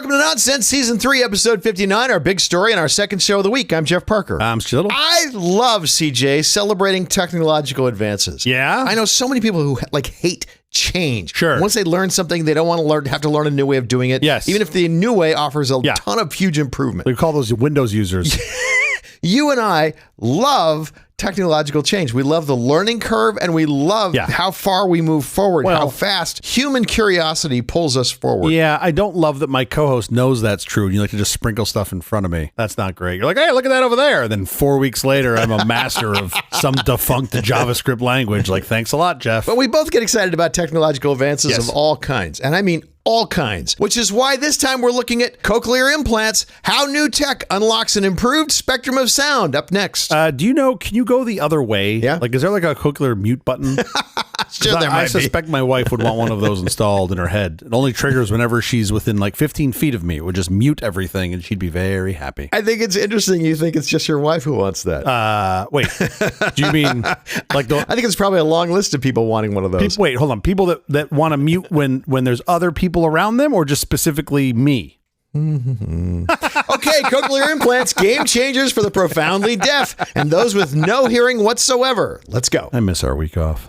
Welcome to Nonsense, Season 3, Episode 59, our big story and our second show of the week. I'm Jeff Parker. I'm Stu Little. I love, CJ, celebrating technological advances. Yeah? I know so many people who hate change. Sure. Once they learn something, they don't want to have to learn a new way of doing it. Yes. Even if the new way offers a ton of huge improvement. We call those Windows users. You and I love technological change. We love the learning curve, and we love how far we move forward, how fast human curiosity pulls us forward. Yeah, I don't love that my co-host knows that's true, and you like to just sprinkle stuff in front of me. That's not great. You're like, hey, look at that over there. Then 4 weeks later, I'm a master of some defunct JavaScript language. Like, thanks a lot, Jeff. But we both get excited about technological advances of all kinds. And I mean all kinds, which is why this time we're looking at cochlear implants, how new tech unlocks an improved spectrum of sound. Up next. Do you know, can you go the other way? Yeah. Like, is there like a cochlear mute button? Sure, there might I suspect my wife would want one of those installed in her head. It only triggers whenever she's within like 15 feet of me. It would just mute everything and she'd be very happy. I think it's interesting you think it's just your wife who wants that. Wait, do you mean like I think it's probably a long list of people wanting one of those. Wait, hold on. People that want to mute when there's other people around them, or just specifically me? Okay, cochlear implants, game changers for the profoundly deaf and those with no hearing whatsoever. Let's go. I miss our week off.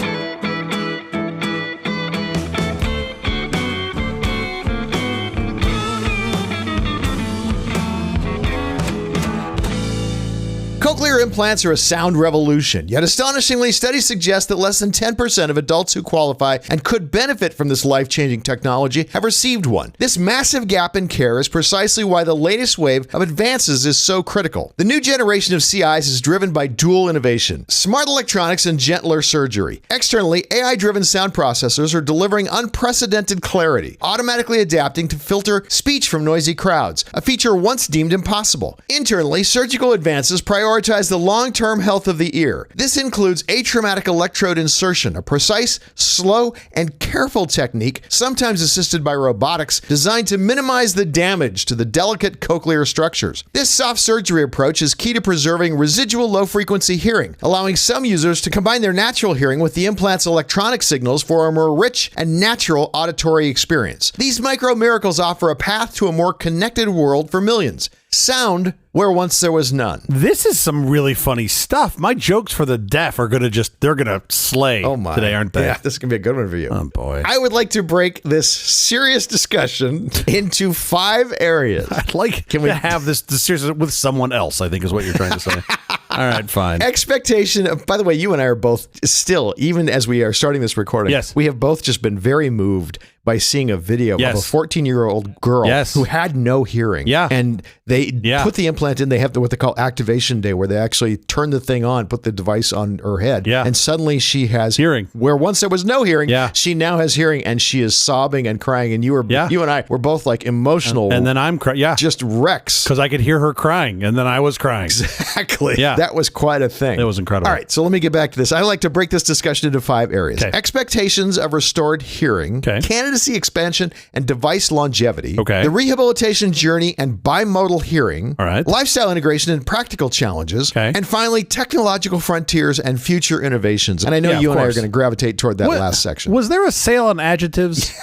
Cochlear implants are a sound revolution, yet astonishingly, studies suggest that less than 10% of adults who qualify and could benefit from this life-changing technology have received one. This massive gap in care is precisely why the latest wave of advances is so critical. The new generation of CIs is driven by dual innovation, smart electronics and gentler surgery. Externally, AI-driven sound processors are delivering unprecedented clarity, automatically adapting to filter speech from noisy crowds, a feature once deemed impossible. Internally, surgical advances prioritize the long-term health of the ear. This includes atraumatic electrode insertion, a precise, slow, and careful technique, sometimes assisted by robotics, designed to minimize the damage to the delicate cochlear structures. This soft surgery approach is key to preserving residual low-frequency hearing, allowing some users to combine their natural hearing with the implant's electronic signals for a more rich and natural auditory experience. These micro-miracles offer a path to a more connected world for millions. Sound where once there was none. This is some really funny stuff. My jokes for the deaf are they're gonna slay today, aren't they? Yeah, this is gonna be a good one for you. Oh boy. I would like to break this serious discussion into 5 areas. I'd like to have this serious with someone else, I think is what you're trying to say. All right, fine. Expectation. By the way, you and I are both still, even as we are starting this recording, we have both just been very moved by seeing a video of a 14-year-old girl who had no hearing. Yeah. And they put the implant in. They have what they call activation day, where they actually turn the thing on, put the device on her head. Yeah. And suddenly she has hearing. Where once there was no hearing, she now has hearing, and she is sobbing and crying. And you and I were both like emotional. And then I'm crying. Yeah. Just wrecks. Because I could hear her crying, and then I was crying. Exactly. Yeah. That was quite a thing. It was incredible. All right, so let me get back to this. I like to break this discussion into 5 areas. Okay. Expectations of restored hearing, candidacy expansion and device longevity, the rehabilitation journey and bimodal hearing, lifestyle integration and practical challenges, and finally, technological frontiers and future innovations. And I know you and I are going to gravitate toward that last section. Was there a sale on adjectives?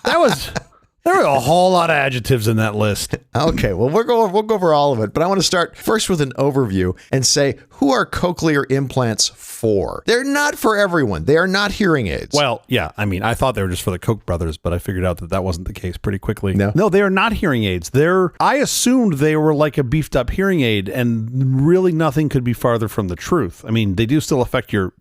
There were a whole lot of adjectives in that list. Okay, well, we'll go over all of it, but I want to start first with an overview and say, who are cochlear implants for? They're not for everyone. They are not hearing aids. Well, yeah, I mean, I thought they were just for the Koch brothers, but I figured out that wasn't the case pretty quickly. No, they are not hearing aids. I assumed they were like a beefed up hearing aid, and really nothing could be farther from the truth. I mean, they do still affect your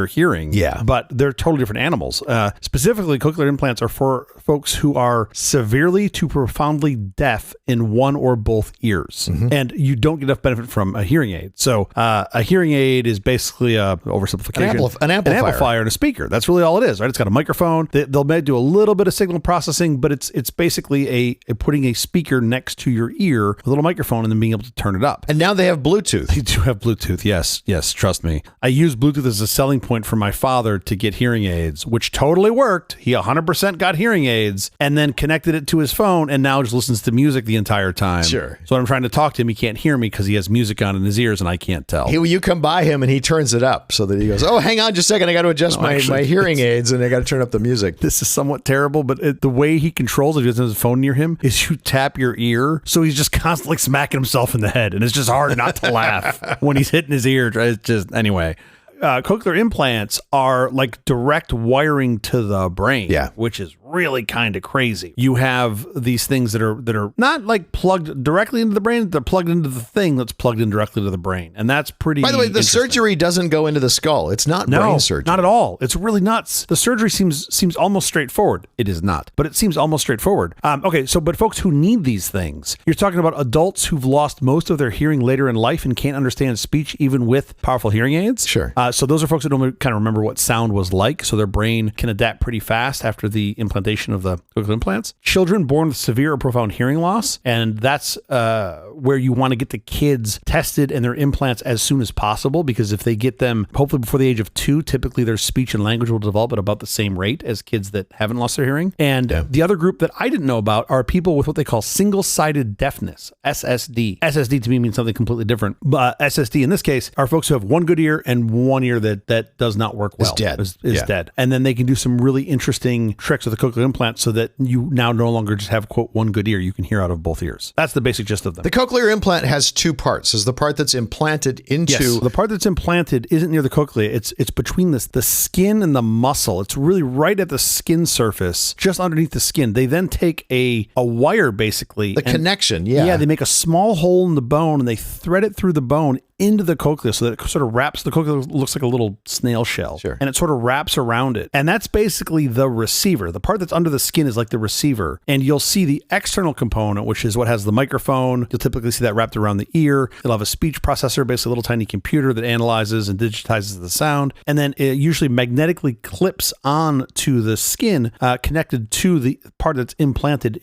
hearing, but they're totally different animals. Specifically, cochlear implants are for folks who are severely to profoundly deaf in one or both ears, and you don't get enough benefit from a hearing aid. So a hearing aid is basically a oversimplification, an amplifier and a speaker. That's really all it is, right? It's got a microphone. They'll maybe do a little bit of signal processing, but it's basically putting a speaker next to your ear with a little microphone and then being able to turn it up. And now they have Bluetooth. They do have Bluetooth. Yes, trust me. I used Bluetooth as a selling point for my father to get hearing aids, which totally worked. He 100% got hearing aids and then connected connected it to his phone and now just listens to music the entire time. Sure. So when I'm trying to talk to him, he can't hear me because he has music on in his ears and I can't tell. You come by him and he turns it up so that he goes, oh, hang on just a second. I got to adjust my hearing aids and I got to turn up the music. This is somewhat terrible, but the way he controls it, if he doesn't have his phone near him, is you tap your ear. So he's just constantly smacking himself in the head. And it's just hard not to laugh when he's hitting his ear. It's just, anyway. Cochlear implants are like direct wiring to the brain, which is really kind of crazy. You have these things that are not like plugged directly into the brain, they're plugged into the thing that's plugged in directly to the brain. And that's pretty By the way, the surgery doesn't go into the skull. It's not brain surgery. Not at all. It's really nuts. The surgery seems almost straightforward. It is not, but it seems almost straightforward. But folks who need these things, you're talking about adults who've lost most of their hearing later in life and can't understand speech even with powerful hearing aids. Sure. So those are folks that don't kind of remember what sound was like, so their brain can adapt pretty fast after the implantation of the cochlear implants. Children born with severe or profound hearing loss, and that's where you want to get the kids tested and their implants as soon as possible, because if they get them hopefully before the age of 2, typically their speech and language will develop at about the same rate as kids that haven't lost their hearing. And the other group that I didn't know about are people with what they call single-sided deafness, SSD. SSD to me means something completely different. But SSD in this case are folks who have one good ear and one ear that does not work well. Is dead. And then they can do some really interesting tricks with the cochlear implant so that you now no longer just have, quote, one good ear. You can hear out of both ears. That's the basic gist of them. The cochlear implant has 2 parts. There's the part that's implanted into... Yes, the part that's implanted isn't near the cochlea. It's between the skin and the muscle. It's really right at the skin surface, just underneath the skin. They then take a wire, basically. The connection, Yeah, they make a small hole in the bone and they thread it through the bone into the cochlea so that it sort of wraps. The cochlea looks like a little snail shell. Sure. And it sort of wraps around it. And that's basically the receiver. The part that's under the skin is like the receiver. And you'll see the external component, which is what has the microphone. You'll typically see that wrapped around the ear. It'll have a speech processor, basically a little tiny computer that analyzes and digitizes the sound. And then it usually magnetically clips on to the skin, connected to the part that's implanted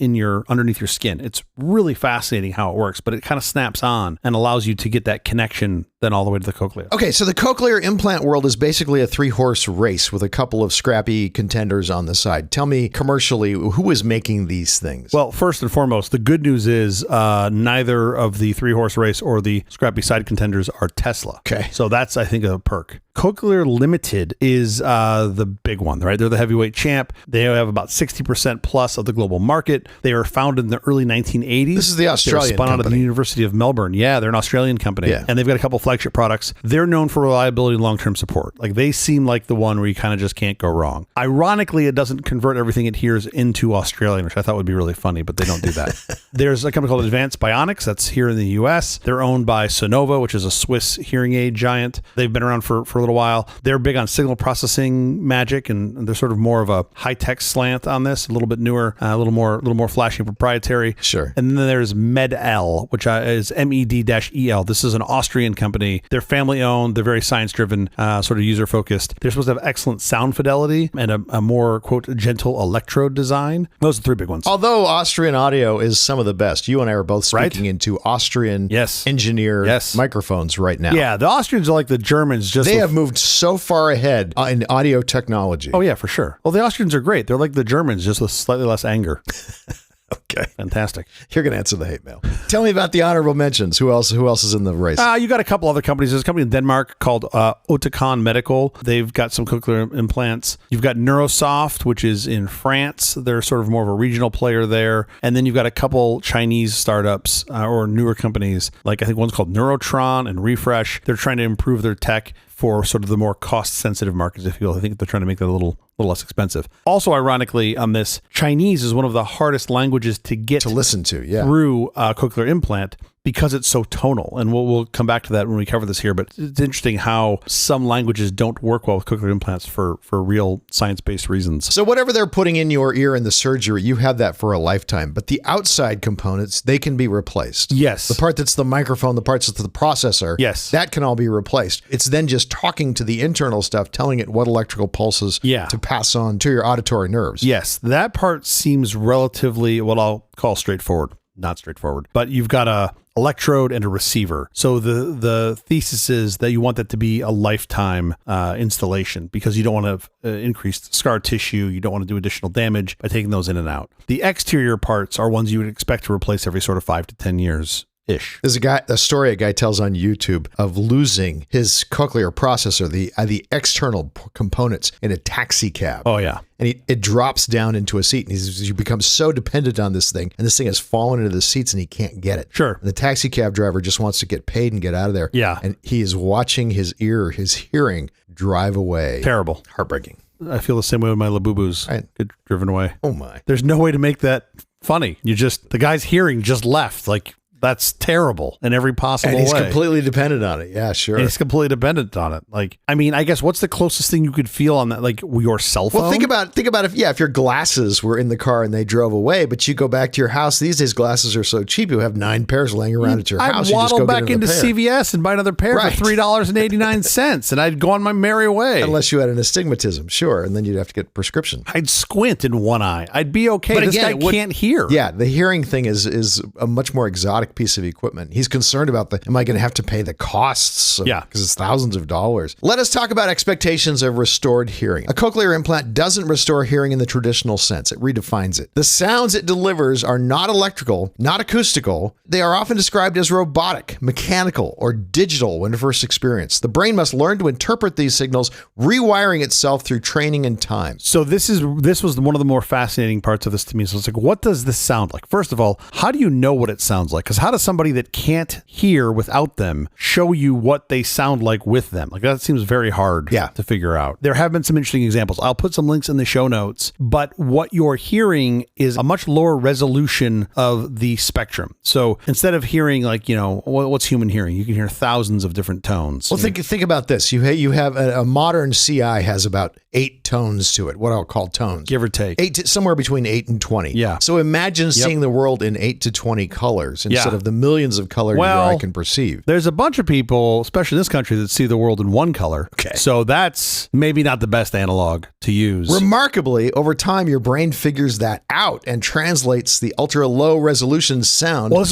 underneath your skin. It's really fascinating how it works, but it kind of snaps on and allows you to get that connection then all the way to the cochlea. Okay, so the cochlear implant world is basically a 3-horse race with a couple of scrappy contenders on the side. Tell me commercially, who is making these things? Well, first and foremost, the good news is neither of the 3-horse race or the scrappy side contenders are Tesla. Okay. So that's, I think, a perk. Cochlear Limited is the big one, right? They're the heavyweight champ. They have about 60% plus of the global market. They were founded in the early 1980s. This is the Australian company. Spun out of the University of Melbourne. Yeah, they're an Australian company. Yeah. And they've got a couple flagship products. They're known for reliability and long-term support. Like they seem like the one where you kind of just can't go wrong. Ironically, it doesn't convert everything it hears into Australian, which I thought would be really funny, but they don't do that. There's a company called Advanced Bionics that's here in the US. They're owned by Sonova, which is a Swiss hearing aid giant. They've been around for a little while. They're big on signal processing magic, and they're sort of more of a high-tech slant on this, a little bit newer, a little more flashy and proprietary. Sure. And then there's Medel, which is MED-EL. This is an Austrian company. They're family-owned. They're very science-driven, sort of user-focused. They're supposed to have excellent sound fidelity and a more, quote, gentle electrode design. Those are 3 big ones. Although Austrian audio is some of the best. You and I are both speaking into Austrian engineered microphones right now. Yeah, the Austrians are like the Germans. They have moved so far ahead in audio technology. Oh, yeah, for sure. Well, the Austrians are great. They're like the Germans, just with slightly less anger. Okay. Fantastic. You're going to answer the hate mail. Tell me about the honorable mentions. Who else is in the race? You got a couple other companies. There's a company in Denmark called Oticon Medical. They've got some cochlear implants. You've got Neurosoft, which is in France. They're sort of more of a regional player there. And then you've got a couple Chinese startups or newer companies. Like I think one's called Neurotron and Refresh. They're trying to improve their tech for sort of the more cost-sensitive markets, if you will. I think they're trying to make that a little less expensive. Also, ironically, on this, Chinese is one of the hardest languages to get to listen to, through a cochlear implant because it's so tonal. And we'll come back to that when we cover this here. But it's interesting how some languages don't work well with cochlear implants for real science-based reasons. So whatever they're putting in your ear in the surgery, you have that for a lifetime. But the outside components, they can be replaced. Yes. The part that's the microphone, the parts that's the processor, yes, that can all be replaced. It's then just talking to the internal stuff, telling it what electrical pulses to pass on to your auditory nerves. Yes, that part seems relatively what I'll call straightforward. not straightforward, but you've got a electrode and a receiver. So the thesis is that you want that to be a lifetime installation because you don't want to increase scar tissue. You don't want to do additional damage by taking those in and out. The exterior parts are ones you would expect to replace every sort of 5 to 10 years. There's a story a guy tells on YouTube of losing his cochlear processor, the external components in a taxi cab. Oh, yeah. And it drops down into a seat, and he becomes so dependent on this thing, and this thing has fallen into the seats, and he can't get it. Sure. And the taxi cab driver just wants to get paid and get out of there. Yeah. And he is watching his hearing drive away. Terrible. Heartbreaking. I feel the same way with my Labubus. Get driven away. Oh, my. There's no way to make that funny. The guy's hearing just left. Like, that's terrible in every possible way. And he's completely dependent on it. Yeah, sure. And he's completely dependent on it. Like, I mean, I guess what's the closest thing you could feel on that? Like your cell phone? Well, think about if your glasses were in the car and they drove away, but you go back to your house. These days, glasses are so cheap. You have 9 pairs laying around at your house. I'd waddle back into CVS and buy another pair for $3.89, and I'd go on my merry way. Unless you had an astigmatism, sure, and then you'd have to get a prescription. I'd squint in one eye. I'd be okay. But this guy can't hear. Yeah, the hearing thing is a much more exotic piece of equipment. He's concerned about am I going to have to pay the costs? Yeah. Because it's thousands of dollars. Let us talk about expectations of restored hearing. A cochlear implant doesn't restore hearing in the traditional sense. It redefines it. The sounds it delivers are not electrical, not acoustical. They are often described as robotic, mechanical, or digital when first experienced. The brain must learn to interpret these signals, rewiring itself through training and time. So this was one of the more fascinating parts of this to me. So it's like, what does this sound like? First of all, how do you know what it sounds like? Because how does somebody that can't hear without them show you what they sound like with them? Like, that seems very hard to figure out. There have been some interesting examples. I'll put some links in the show notes, but what you're hearing is a much lower resolution of the spectrum. So instead of hearing what's human hearing? You can hear thousands of different tones. Well, think about this. You have a modern CI has about 8 tones to it. What I'll call tones. Give or take. Somewhere between 8 and 20. Yeah. So imagine seeing the world in 8 to 20 colors instead of the millions of colors your eye can perceive. There's a bunch of people, especially in this country, that see the world in one color. Okay. So that's maybe not the best analog to use. Remarkably, over time, your brain figures that out and translates the ultra low resolution sound. Well, this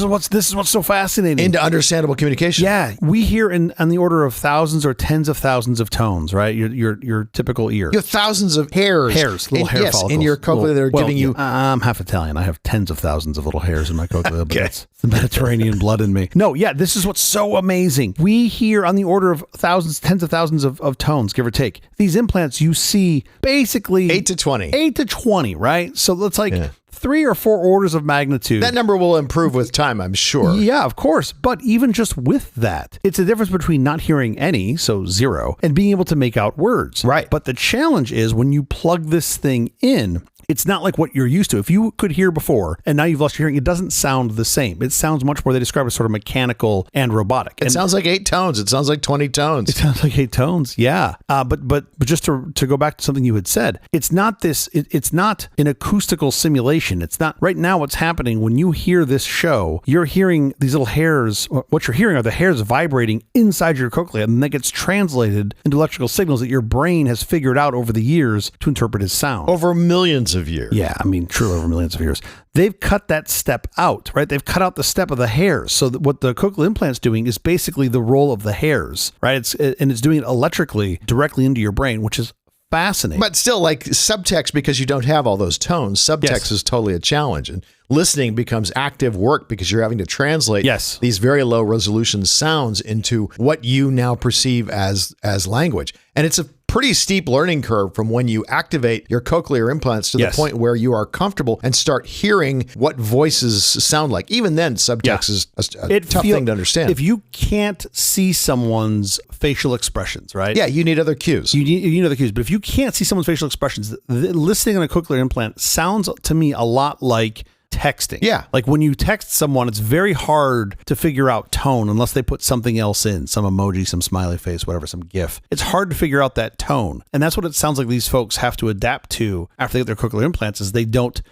is what's so fascinating. Into understandable communication. Yeah. We hear on the order of thousands or tens of thousands of tones, right? Your typical ear. You have thousands of hairs. Little hair follicles. In your cochlea that are giving you... I'm half Italian. I have tens of thousands of little hairs in my cochlea. But it's the Mediterranean blood in me. No, yeah, this is what's so amazing. We hear on the order of thousands, tens of thousands of tones, give or take. These implants, you see basically... 8 to 20. 8 to 20, right? So it's like... 3 or 4 orders of magnitude. That number will improve with time, I'm sure. Yeah, of course. But even just with that, it's a difference between not hearing any, so 0, and being able to make out words. Right. But the challenge is when you plug this thing in, it's not like what you're used to. If you could hear before and now you've lost your hearing, it doesn't sound the same. It sounds much more, they describe it as sort of mechanical and robotic. It sounds like 8 tones. It sounds like 20 tones. It sounds like 8 tones. Yeah. But just to go back to something you had said, it's not it's not an acoustical simulation. It's not right now what's happening when you hear this show, you're hearing these little hairs. What you're hearing are the hairs vibrating inside your cochlea, and that gets translated into electrical signals that your brain has figured out over the years to interpret as sound. Over millions of years. Yeah, I mean, true, over millions of years. They've cut that step out, right? They've cut out the step of the hairs. So that what the cochlear implant's doing is basically the role of the hairs, right? It's doing it electrically directly into your brain, which is fascinating. But still, like subtext, because you don't have all those tones, subtext is totally a challenge. And listening becomes active work because you're having to translate these very low resolution sounds into what you now perceive as language. And it's a pretty steep learning curve from when you activate your cochlear implants to the point where you are comfortable and start hearing what voices sound like. Even then, subtext is a tough thing to understand. If you can't see someone's facial expressions, right? Yeah, you need other cues. You need other cues. But if you can't see someone's facial expressions, listening on a cochlear implant sounds to me a lot like texting. Yeah. Like when you text someone, it's very hard to figure out tone unless they put something else in, some emoji, some smiley face, whatever, some GIF. It's hard to figure out that tone. And that's what it sounds like these folks have to adapt to after they get their cochlear implants is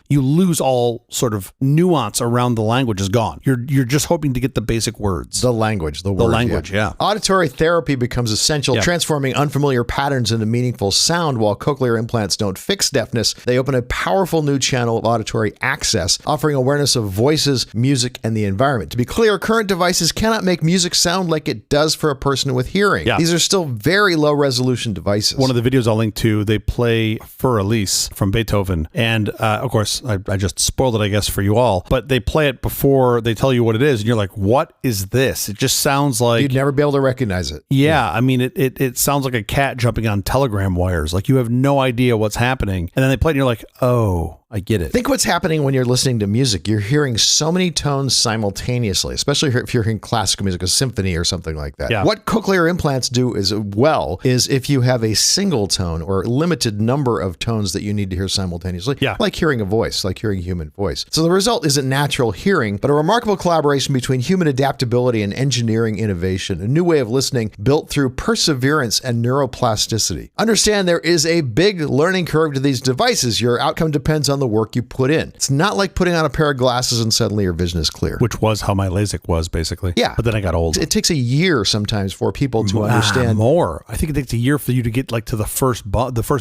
you lose all sort of nuance around the language is gone. You're just hoping to get the basic words. The language. Auditory therapy becomes essential, transforming unfamiliar patterns into meaningful sound. While cochlear implants don't fix deafness, they open a powerful new channel of auditory access offering awareness of voices, music, and the environment. To be clear, current devices cannot make music sound like it does for a person with hearing. Yeah. These are still very low-resolution devices. One of the videos I'll link to, they play Für Elise from Beethoven. And of course, I just spoiled it, I guess, for you all. But they play it before they tell you what it is. And you're like, what is this? It just sounds like... You'd never be able to recognize it. Yeah. I mean, it sounds like a cat jumping on telegram wires. Like you have no idea what's happening. And then they play it and you're like, oh, I get it. Think what's happening when you're listening to music. You're hearing so many tones simultaneously, especially if you're hearing classical music, a symphony or something like that. Yeah. What cochlear implants do is if you have a single tone or limited number of tones that you need to hear simultaneously, like hearing a voice, like hearing a human voice. So the result isn't natural hearing, but a remarkable collaboration between human adaptability and engineering innovation, a new way of listening built through perseverance and neuroplasticity. Understand there is a big learning curve to these devices. Your outcome depends on the work you put in. It's not like putting on a pair of glasses and suddenly your vision is clear. Which was how my LASIK was, basically. Yeah. But then I got old. It takes a year sometimes for people to understand. More. I think it takes a year for you to get like to the first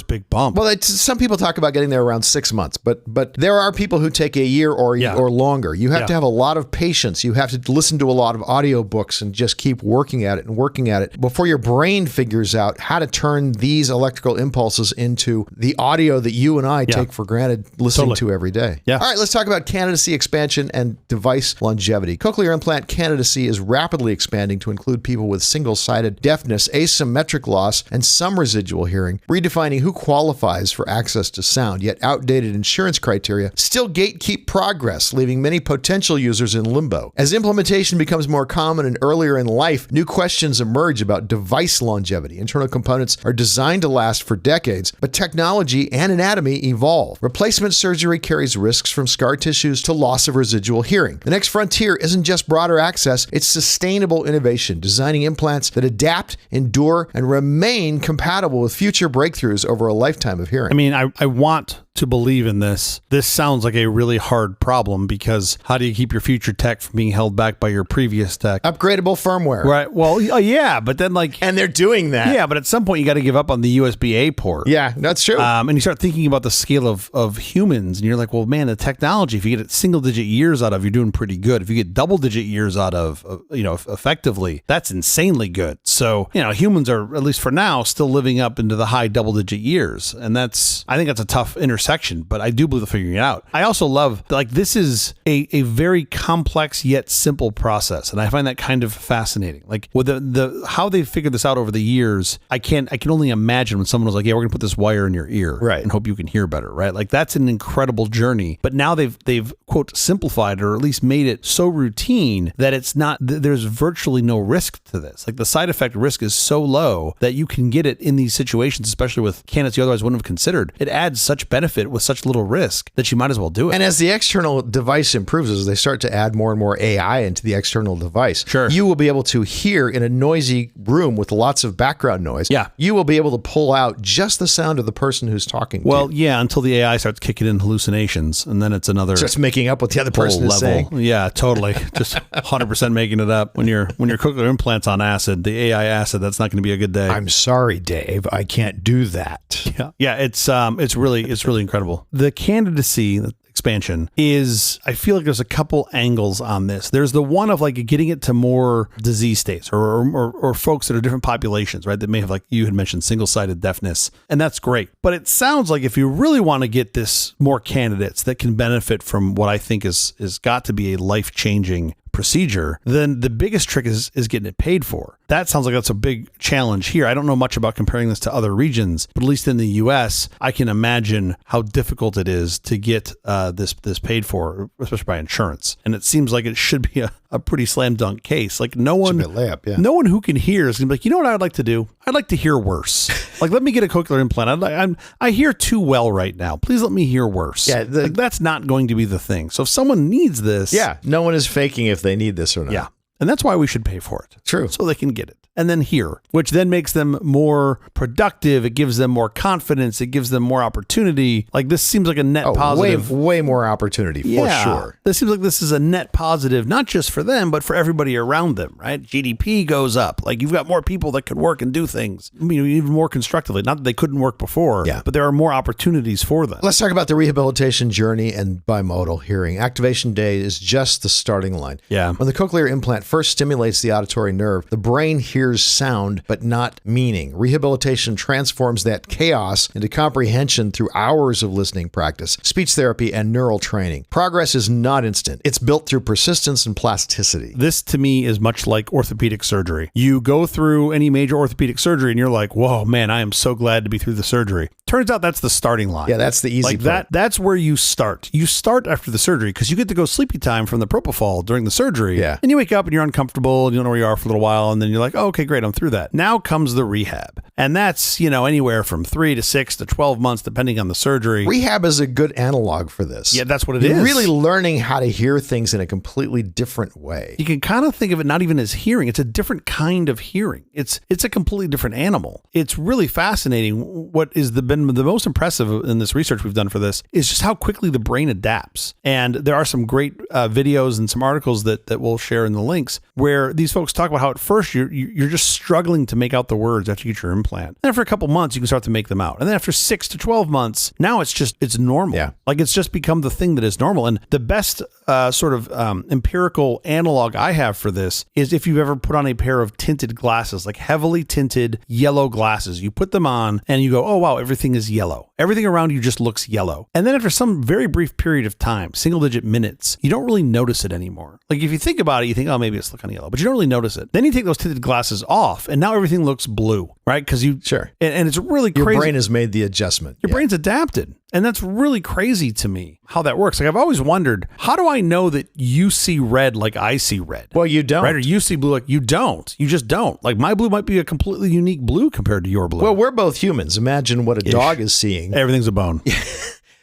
big bump. Well, some people talk about getting there around 6 months, but there are people who take a year or longer. You have to have a lot of patience. You have to listen to a lot of audiobooks and just keep working at it before your brain figures out how to turn these electrical impulses into the audio that you and I take for granted listening to every day. Yeah. All right, let's talk about candidacy expansion and device longevity. Cochlear implant candidacy is rapidly expanding to include people with single-sided deafness, asymmetric loss, and some residual hearing, redefining who qualifies for access to sound, yet outdated insurance criteria still gatekeep progress, leaving many potential users in limbo. As implementation becomes more common and earlier in life, new questions emerge about device longevity. Internal components are designed to last for decades, but technology and anatomy evolve. Replacement surgery carries risks from scar tissues to loss of residual hearing. The next frontier isn't just broader access, it's sustainable innovation, designing implants that adapt, endure, and remain compatible with future breakthroughs over a lifetime of hearing. I mean, I want to believe in this. This sounds like a really hard problem because how do you keep your future tech from being held back by your previous tech? Upgradable firmware. Right. Well, yeah, but then and they're doing that. Yeah, but at some point you got to give up on the USB-A port. Yeah, that's true. And you start thinking about the scale of humans and you're like, well, man, the technology, if you get it single-digit years out of, you're doing pretty good. If you get double-digit years out of, effectively, that's insanely good. So, humans are, at least for now, still living up into the high double-digit years. And I think that's a tough intersection, but I do believe they're figuring it out. I also love, this is a very complex yet simple process. And I find that kind of fascinating. Like with the how they figured this out over the years, I can only imagine when someone was like, yeah, we're going to put this wire in your ear and hope you can hear better, right? Like that's an incredible journey. But now they've quote simplified or at least made it so routine that it's not, there's virtually no risk to this. Like the side effect risk is so low that you can get it in these situations, especially with candidates you otherwise wouldn't have considered. It adds such benefit with such little risk that you might as well do it. And as the external device improves, as they start to add more and more AI into the external device, you will be able to hear in a noisy room with lots of background noise. Yeah. You will be able to pull out just the sound of the person who's talking to you. Well, yeah, until the AI starts kicking in hallucinations, and then it's another... Just making up what the other person is saying. Yeah, totally. Just 100% making it up. When your cochlear implant's on acid, the AI acid, that's not going to be a good day. I'm sorry, Dave. I can't do that. Yeah. It's really incredible. The candidacy expansion is, I feel like there's a couple angles on this. There's the one of like getting it to more disease states or folks that are different populations, right? That may have, like you had mentioned, single-sided deafness, and that's great. But it sounds like if you really want to get this more candidates that can benefit from what I think is got to be a life-changing procedure, then the biggest trick is getting it paid for. That sounds like that's a big challenge here. I don't know much about comparing this to other regions, but at least in the US, I can imagine how difficult it is to get this paid for, especially by insurance. And it seems like it should be a pretty slam dunk case. Like no one who can hear is gonna be like, you know what I'd like to do? I'd like to hear worse. Like, let me get a cochlear implant. I hear too well right now. Please let me hear worse. Yeah, that's not going to be the thing. So if someone needs this, no one is faking if they need this or not. Yeah. And that's why we should pay for it. True. So they can get it. And then hear, which then makes them more productive. It gives them more confidence. It gives them more opportunity. Like this seems like a net positive. Way more opportunity for sure. This seems like this is a net positive, not just for them, but for everybody around them, right? GDP goes up. Like you've got more people that could work and do things, even more constructively. Not that they couldn't work before, but there are more opportunities for them. Let's talk about the rehabilitation journey and bimodal hearing. Activation day is just the starting line. Yeah. When the cochlear implant first stimulates the auditory nerve, the brain hears sound, but not meaning. Rehabilitation transforms that chaos into comprehension through hours of listening practice, speech therapy, and neural training. Progress is not instant. It's built through persistence and plasticity. This to me is much like orthopedic surgery. You go through any major orthopedic surgery and you're like, whoa, man, I am so glad to be through the surgery. Turns out that's the starting line. Yeah, that's the easy part. That's where you start. You start after the surgery because you get to go sleepy time from the propofol during the surgery. Yeah. And you wake up and you're uncomfortable and you don't know where you are for a little while. And then you're like, oh, okay, great, I'm through that. Now comes the rehab. And that's, anywhere from 3 to 6 to 12 months, depending on the surgery. Rehab is a good analog for this. Yeah, that's what it You're is. really learning how to hear things in a completely different way. You can kind of think of it not even as hearing. It's a different kind of hearing. It's a completely different animal. It's really fascinating. What is been the most impressive in this research we've done for this is just how quickly the brain adapts. And there are some great videos and some articles that we'll share in the links where these folks talk about how at first you're just struggling to make out the words after you get your implant. And after a couple months, you can start to make them out. And then after 6 to 12 months, now it's normal. Yeah. Like it's just become the thing that is normal. And the best empirical analog I have for this is if you've ever put on a pair of tinted glasses, like heavily tinted yellow glasses. You put them on and you go, oh, wow, everything is yellow. Everything around you just looks yellow. And then after some very brief period of time, single digit minutes, you don't really notice it anymore. Like if you think about it, you think, oh, maybe it's kind of yellow, but you don't really notice it. Then you take those tinted glasses off and now everything looks blue, right? Because and it's really crazy. Your brain has made the adjustment. Your brain's adapted. And that's really crazy to me how that works. Like I've always wondered, how do I know that you see red like I see red? Well, you don't. Right? Or you see blue like you don't. You just don't. Like my blue might be a completely unique blue compared to your blue. Well, we're both humans. Imagine what a dog is seeing. Everything's a bone.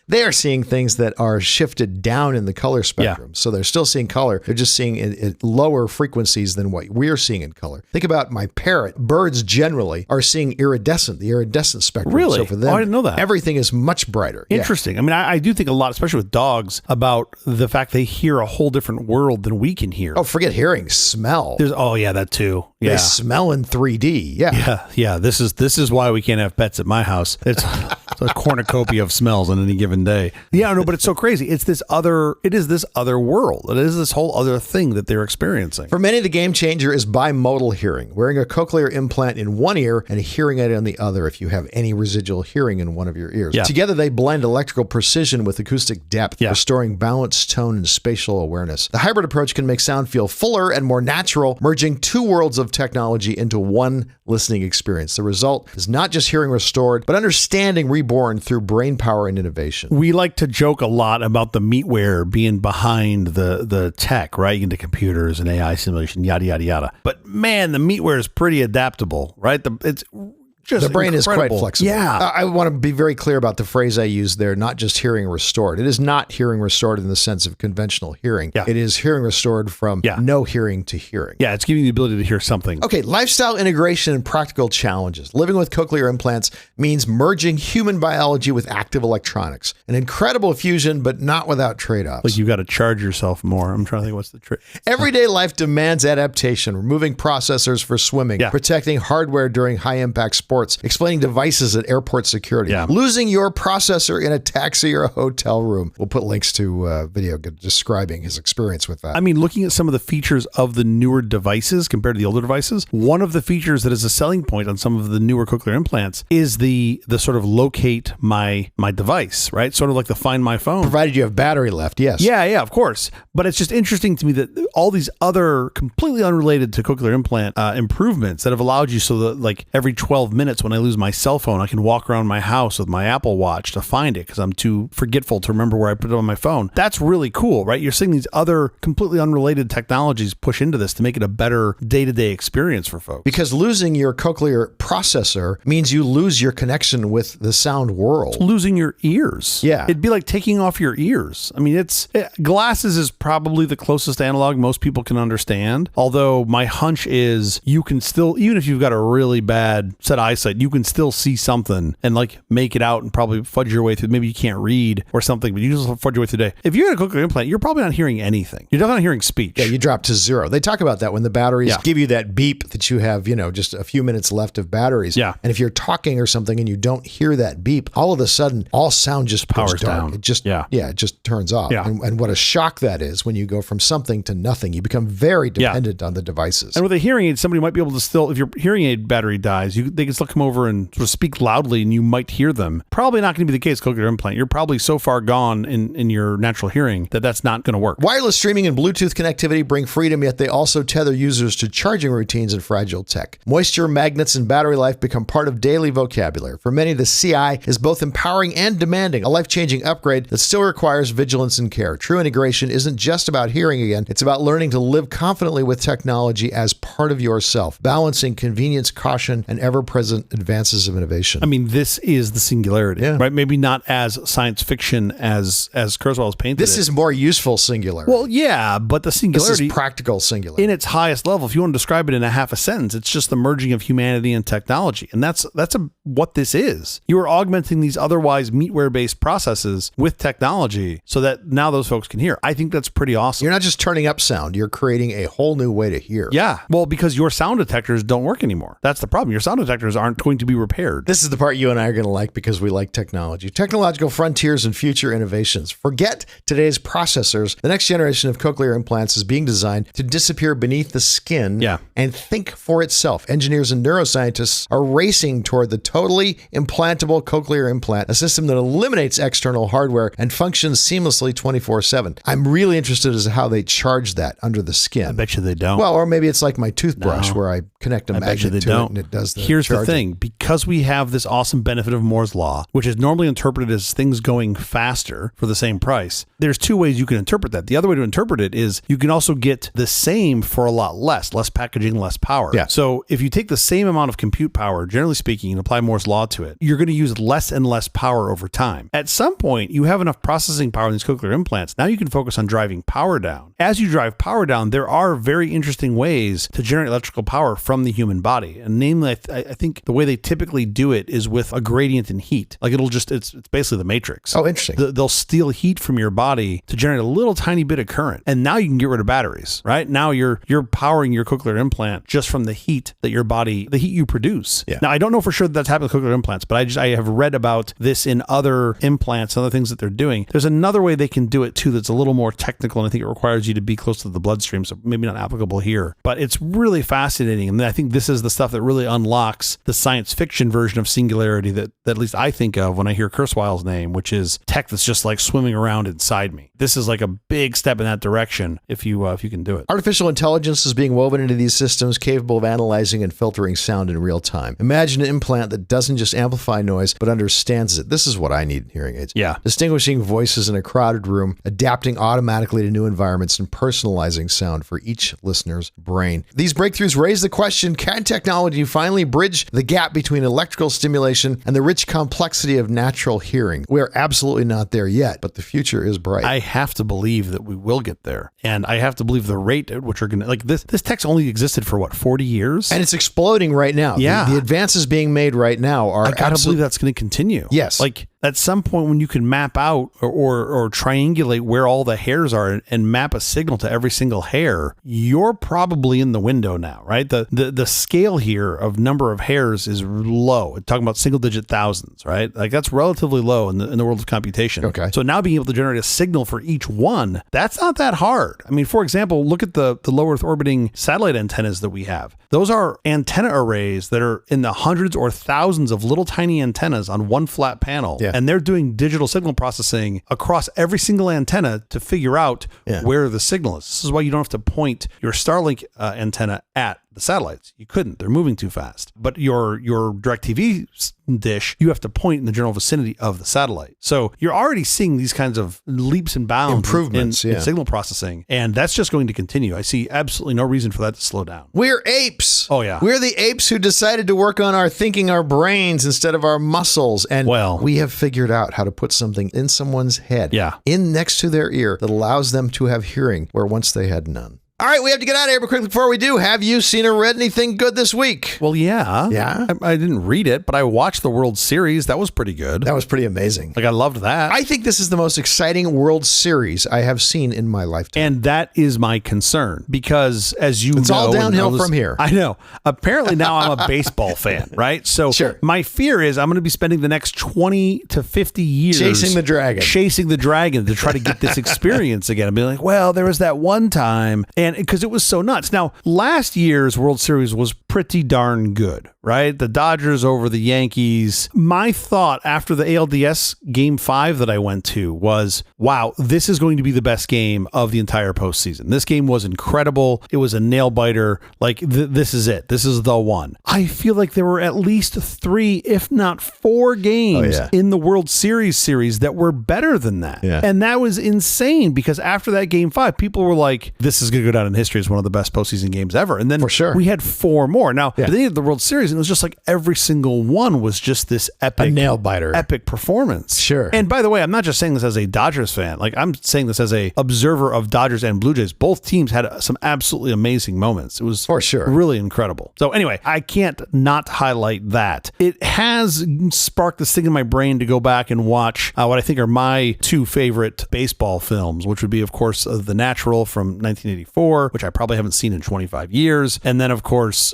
They are seeing things that are shifted down in the color spectrum. Yeah. So they're still seeing color. They're just seeing it at lower frequencies than what we're seeing in color. Think about my parrot. Birds generally are seeing the iridescent spectrum. Really? So for them, I didn't know that. Everything is much brighter. Interesting. Yeah. I mean, I do think a lot, especially with dogs, about the fact they hear a whole different world than we can hear. Oh, forget hearing, smell. That too. Yeah. They smell in 3D. Yeah. Yeah. This is why we can't have pets at my house. It's a cornucopia of smells on any given day. Yeah, no, but it's so crazy. It is this other world. It is this whole other thing that they're experiencing. For many, the game changer is bimodal hearing, wearing a cochlear implant in one ear and hearing it in the other if you have any residual hearing in one of your ears. Yeah. Together, they blend electrical precision with acoustic depth, restoring balance, tone, and spatial awareness. The hybrid approach can make sound feel fuller and more natural, merging two worlds of technology into one listening experience. The result is not just hearing restored, but understanding reborn through brain power and innovation. We like to joke a lot about the meatware being behind the tech, right? Into computers and AI simulation, yada, yada, yada. But man, the meatware is pretty adaptable, right? It's just the brain incredible. Is quite flexible. Yeah. I want to be very clear about the phrase I used there, not just hearing restored. It is not hearing restored in the sense of conventional hearing. Yeah. It is hearing restored from no hearing to hearing. Yeah, it's giving you the ability to hear something. Okay, lifestyle integration and practical challenges. Living with cochlear implants means merging human biology with active electronics. An incredible fusion, but not without trade-offs. Like you've got to charge yourself more. I'm trying to think what's the trick. Everyday life demands adaptation, removing processors for swimming, protecting hardware during high-impact sports, explaining devices at airport security, losing your processor in a taxi or a hotel room. We'll put links to video describing his experience with that. I mean, looking at some of the features of the newer devices compared to the older devices, one of the features that is a selling point on some of the newer cochlear implants is the sort of locate my device, right? Sort of like the Find My Phone. Provided you have battery left, yes. Yeah, of course. But it's just interesting to me that all these other completely unrelated to cochlear implant improvements that have allowed you so that like every 12 minutes minutes when I lose my cell phone, I can walk around my house with my Apple Watch to find it because I'm too forgetful to remember where I put it on my phone. That's really cool, right? You're seeing these other completely unrelated technologies push into this to make it a better day-to-day experience for folks. Because losing your cochlear processor means you lose your connection with the sound world. Losing your ears. Yeah. It'd be like taking off your ears. I mean, glasses is probably the closest analog most people can understand. Although my hunch is you can still, even if you've got a really bad set of eyesight, you can still see something and like make it out and probably fudge your way through. Maybe you can't read or something, but you just fudge your way through the day. If you had a cochlear implant, you're probably not hearing anything. You're definitely not hearing speech. Yeah, you drop to zero. They talk about that when the batteries give you that beep that you have, just a few minutes left of batteries. Yeah. And if you're talking or something and you don't hear that beep, all of a sudden, all sound just powers down. It just, it just turns off. Yeah. And what a shock that is when you go from something to nothing. You become very dependent on the devices. And with a hearing aid, somebody might be able to still, if your hearing aid battery dies, they can still come over and sort of speak loudly and you might hear them. Probably not going to be the case with cochlear implant. You're probably so far gone in your natural hearing that that's not going to work. Wireless streaming and Bluetooth connectivity bring freedom, yet they also tether users to charging routines and fragile tech. Moisture, magnets, and battery life become part of daily vocabulary. For many, the CI is both empowering and demanding, a life-changing upgrade that still requires vigilance and care. True integration isn't just about hearing again. It's about learning to live confidently with technology as part of yourself, balancing convenience, caution, and ever-present advances of innovation. I mean, this is the singularity, right? Maybe not as science fiction as Kurzweil has painted This is more useful singularity. Well, yeah, but the singularity... This is practical singularity. In its highest level, if you want to describe it in a half a sentence, it's just the merging of humanity and technology. And that's what this is. You are augmenting these otherwise meatware-based processes with technology so that now those folks can hear. I think that's pretty awesome. You're not just turning up sound, you're creating a whole new way to hear. Yeah. Well, because your sound detectors don't work anymore. That's the problem. Your sound detectors aren't going to be repaired. This is the part you and I are going to like because we like technology. Technological frontiers and future innovations. Forget today's processors. The next generation of cochlear implants is being designed to disappear beneath the skin and think for itself. Engineers and neuroscientists are racing toward the totally implantable cochlear implant, a system that eliminates external hardware and functions seamlessly 24/7. I'm really interested as to how they charge that under the skin. I bet you they don't. Well, or maybe it's like my toothbrush where I connect a magnet to it and it does the Here's charging. the thing. Because we have this awesome benefit of Moore's Law, which is normally interpreted as things going faster for the same price, there's two ways you can interpret that. The other way to interpret it is you can also get the same for a lot less packaging, less power. Yeah. So if you take the same amount of compute power, generally speaking, and apply Moore's Law to it, you're going to use less and less power over time. At some point, you have enough processing power in these cochlear implants. Now you can focus on driving power down. As you drive power down, there are very interesting ways to generate electrical power from the human body. And namely, I think the way they typically do it is with a gradient in heat. Like it's basically the Matrix. Oh, interesting. They'll steal heat from your body to generate a little tiny bit of current. And now you can get rid of batteries, right? Now you're powering your cochlear implant just from the heat that your body, the heat you produce. Yeah. Now, I don't know for sure that's happening with cochlear implants, but I have read about this in other implants, other things that they're doing. There's another way they can do it too that's a little more technical, and I think it requires you to be close to the bloodstream, so maybe not applicable here. But it's really fascinating, and I think this is the stuff that really unlocks the science fiction version of singularity that at least I think of when I hear Kurzweil's name, which is tech that's just like swimming around inside me. This is like a big step in that direction if you can do it. Artificial intelligence is being woven into these systems capable of analyzing and filtering sound in real time. Imagine an implant that doesn't just amplify noise, but understands it. This is what I need in hearing aids. Yeah. Distinguishing voices in a crowded room, adapting automatically to new environments, and personalizing sound for each listener's brain. These breakthroughs raise the question, can technology finally bridge the gap between electrical stimulation and the rich complexity of natural hearing? We are absolutely not there yet, but the future is bright. I have to believe that we will get there. And I have to believe the rate at which we're going to, like this tech's only existed for 40 years? And it's exploding right now. Yeah. The advances being made right now are I gotta believe that's going to continue. Yes. Like at some point when you can map out or triangulate where all the hairs are and map a signal to every single hair, you're probably in the window now, right? The scale here of number of hairs is low. We're talking about single digit thousands, right? Like that's relatively low in the world of computation. Okay. So now being able to generate a signal for each one, that's not that hard. I mean, for example, look at the low Earth orbiting satellite antennas that we have. Those are antenna arrays that are in the hundreds or thousands of little tiny antennas on one flat panel. Yeah. And they're doing digital signal processing across every single antenna to figure out where the signal is. This is why you don't have to point your Starlink antenna at the satellites. You couldn't. They're moving too fast. But your DirecTV dish, you have to point in the general vicinity of the satellite. So you're already seeing these kinds of leaps and bounds improvements in signal processing. And that's just going to continue. I see absolutely no reason for that to slow down. We're apes. Oh, yeah. We're the apes who decided to work on our thinking, our brains instead of our muscles. And we have figured out how to put something in someone's head, in next to their ear, that allows them to have hearing where once they had none. All right, we have to get out of here, but quickly before we do, have you seen or read anything good this week? Well, yeah. Yeah? I didn't read it, but I watched the World Series. That was pretty good. That was pretty amazing. Like, I loved that. I think this is the most exciting World Series I have seen in my lifetime. And that is my concern because, as you know... It's all downhill from here. I know. Apparently now I'm a baseball fan, right? So my fear is I'm going to be spending the next 20 to 50 years... Chasing the dragon to try to get this experience again. And be like, well, there was that one time... And because it was so nuts. Now, last year's World Series was pretty darn good, right? The Dodgers over the Yankees. My thought after the ALDS Game 5 that I went to was, wow, this is going to be the best game of the entire postseason. This game was incredible. It was a nail biter. Like, this is it. This is the one. I feel like there were at least 3, if not 4 games in the World Series that were better than that. Yeah. And that was insane because after that Game 5, people were like, this is going to go down in history as one of the best postseason games ever. And then we had 4 more. Now, they had the World Series, and it was just like every single one was just this epic, a nail biter, epic performance. Sure. And by the way, I'm not just saying this as a Dodgers fan. Like, I'm saying this as a observer of Dodgers and Blue Jays. Both teams had some absolutely amazing moments. It was really incredible. So anyway, I can't not highlight that. It has sparked this thing in my brain to go back and watch what I think are my 2 favorite baseball films, which would be, of course, The Natural from 1984, which I probably haven't seen in 25 years. And then, of course,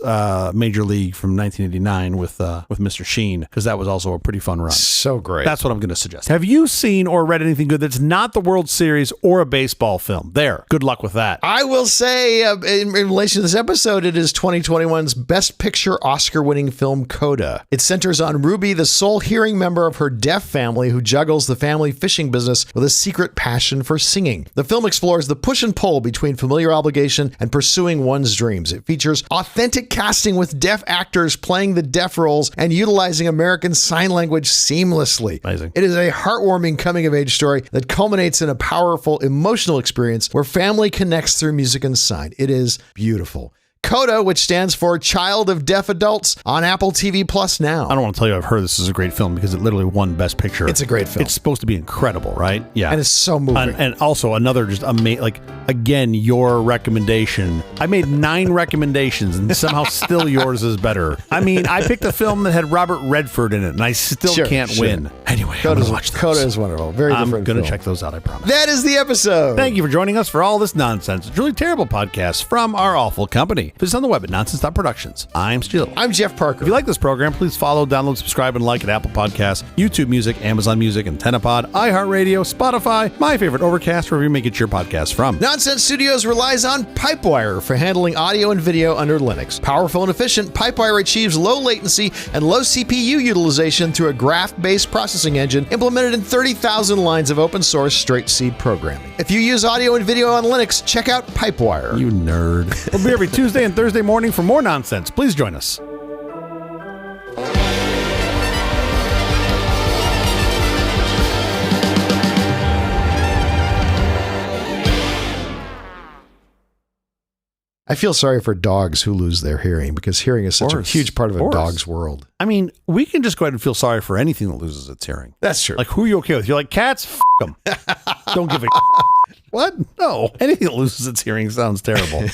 Major League from 1989 with Mr. Sheen, because that was also a pretty fun run. So great. That's what I'm going to suggest. Have you seen or read anything good that's not the World Series or a baseball film? There. Good luck with that. I will say, in relation to this episode, it is 2021's Best Picture Oscar-winning film, CODA. It centers on Ruby, the sole hearing member of her deaf family who juggles the family fishing business with a secret passion for singing. The film explores the push and pull between familiar obligation and pursuing one's dreams. It features authentic casting with deaf actors playing the deaf roles and utilizing American Sign Language seamlessly. Amazing. It is a heartwarming coming-of-age story that culminates in a powerful emotional experience where family connects through music and sign. It is beautiful. CODA, which stands for Child of Deaf Adults, on Apple TV Plus now. I don't want to tell you I've heard this is a great film because it literally won Best Picture. It's a great film. It's supposed to be incredible, right? Yeah. And it's so moving. And also another just amazing, like, again, your recommendation. I made 9 recommendations and somehow still yours is better. I mean, I picked a film that had Robert Redford in it and I still can't win. Anyway, CODA is wonderful. Very different I'm going to check those out, I promise. That is the episode. Thank you for joining us for all this nonsense. A truly terrible podcast from our awful company. Visit us on the web at nonsense.productions. I'm Stu. I'm Jeff Parker. If you like this program, please follow, download, subscribe, and like at Apple Podcasts, YouTube Music, Amazon Music, AntennaPod, iHeartRadio, Spotify, my favorite Overcast, wherever you may get your podcasts from. Nonsense Studios relies on Pipewire for handling audio and video under Linux. Powerful and efficient, Pipewire achieves low latency and low CPU utilization through a graph-based processing engine implemented in 30,000 lines of open-source straight-C programming. If you use audio and video on Linux, check out Pipewire. You nerd. We'll be every Tuesday and Thursday morning for more nonsense. Please join us. I feel sorry for dogs who lose their hearing because hearing is such a huge part of a dog's world. I mean, we can just go ahead and feel sorry for anything that loses its hearing. That's true. Like, who are you okay with? You're like, cats? F them. Don't give a What? No. Anything that loses its hearing sounds terrible.